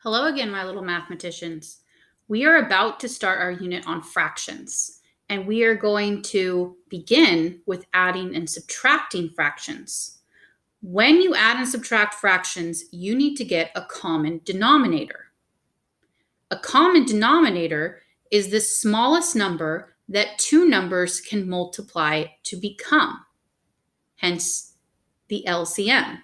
Hello again, my little mathematicians. We are about to start our unit on fractions, and we are going to begin with adding and subtracting fractions. When you add and subtract fractions, you need to get a common denominator. A common denominator is the smallest number that two numbers can multiply to become, hence the LCM.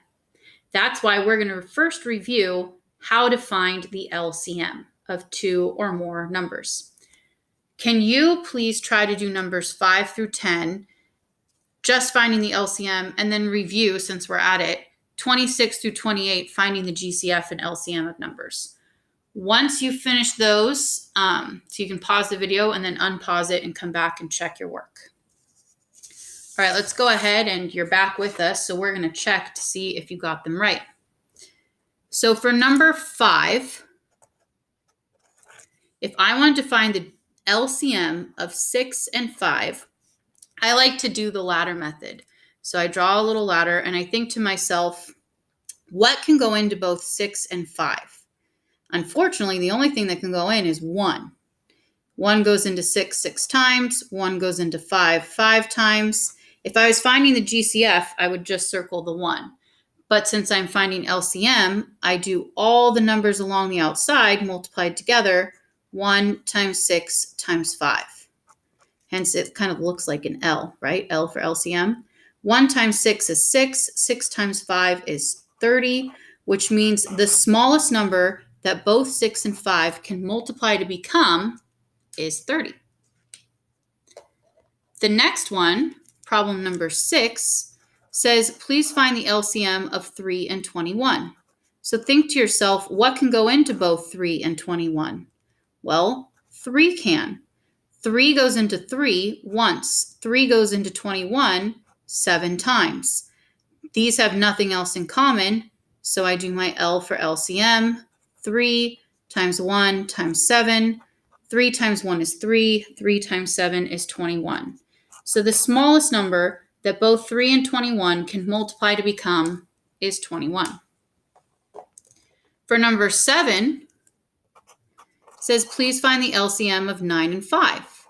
That's why we're going to first review how to find the LCM of two or more numbers. Can you please try to do numbers 5 through 10, just finding the LCM, and then review, since we're at it, 26 through 28, finding the GCF and LCM of numbers. Once you finish those, so you can pause the video and then unpause it and come back and check your work. All right, let's go ahead, and you're back with us, so we're going to check to see if you got them right. So for number 5, if I wanted to find the LCM of 6 and 5, I like to do the ladder method. So I draw a little ladder and I think to myself, what can go into both 6 and 5? Unfortunately, the only thing that can go in is 1. 1 goes into 6 times, 1 goes into 5 times. If I was finding the GCF, I would just circle the 1. But since I'm finding LCM, I do all the numbers along the outside multiplied together, 1 times 6 times 5. Hence, it kind of looks like an L, right? L for LCM. 1 times 6 is 6. 6 times 5 is 30, which means the smallest number that both 6 and 5 can multiply to become is 30. The next one, problem number 6, says, please find the LCM of 3 and 21. So think to yourself, what can go into both 3 and 21? Well, 3 can. 3 goes into 3 once. 3 goes into 21 7 times. These have nothing else in common, so I do my L for LCM. 3 times 1 times 7. 3 times 1 is 3. 3 times 7 is 21. So the smallest number that both 3 and 21 can multiply to become is 21. For number 7, it says, please find the LCM of 9 and 5.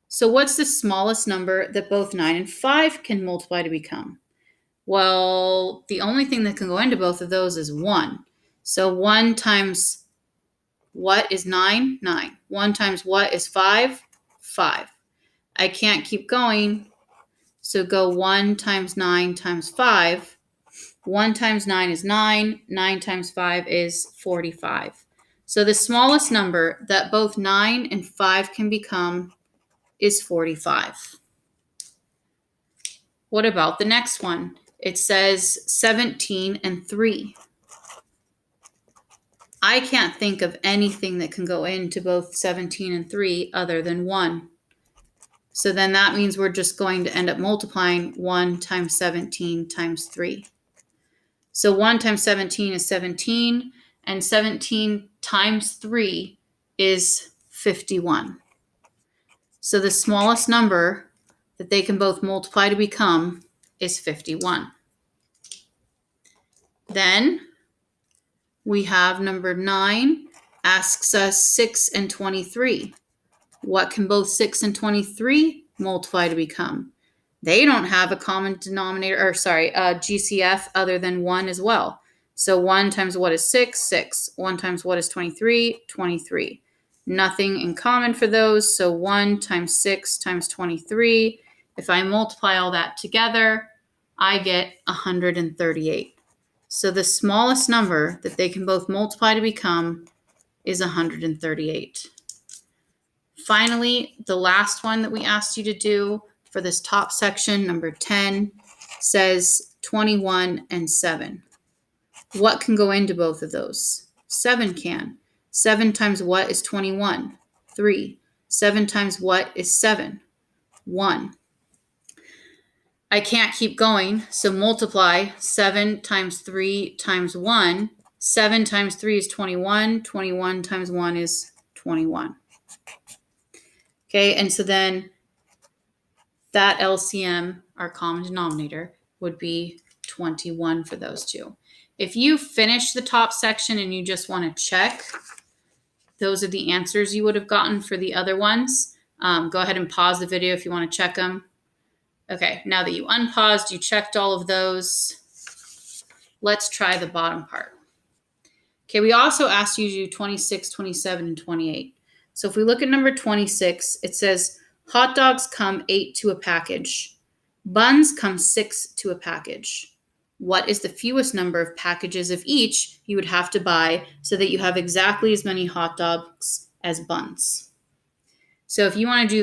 So what's the smallest number that both 9 and 5 can multiply to become? Well, the only thing that can go into both of those is 1. So 1 times what is 9? 9. 1 times what is 5? 5. I can't keep going. So go 1 times 9 times 5. 1 times 9 is 9. 9 times 5 is 45. So the smallest number that both 9 and 5 can become is 45. What about the next one? It says 17 and 3. I can't think of anything that can go into both 17 and 3 other than 1. So then that means we're just going to end up multiplying 1 times 17 times 3. So 1 times 17 is 17, and 17 times 3 is 51. So the smallest number that they can both multiply to become is 51. Then we have number 9 asks us 6 and 23. What can both 6 and 23 multiply to become? They don't have a common denominator, GCF other than 1 as well. So 1 times what is 6? 6. 1 times what is 23? 23. Nothing in common for those. So 1 times 6 times 23. If I multiply all that together, I get 138. So the smallest number that they can both multiply to become is 138. Finally, the last one that we asked you to do for this top section, number 10, says 21 and 7. What can go into both of those? 7 can. 7 times what is 21? 3. 7 times what is 7? 1. I can't keep going, so multiply 7 times 3 times 1. 7 times 3 is 21. 21 times 1 is 21. Okay, and so then that LCM, our common denominator, would be 21 for those two. If you finish the top section and you just want to check, those are the answers you would have gotten for the other ones. Go ahead and pause the video if you want to check them. Okay, now that you unpaused, you checked all of those. Let's try the bottom part. Okay, we also asked you to do 26, 27, and 28. So if we look at number 26, it says hot dogs come 8 to a package. Buns come 6 to a package. What is the fewest number of packages of each you would have to buy so that you have exactly as many hot dogs as buns? So if you want to do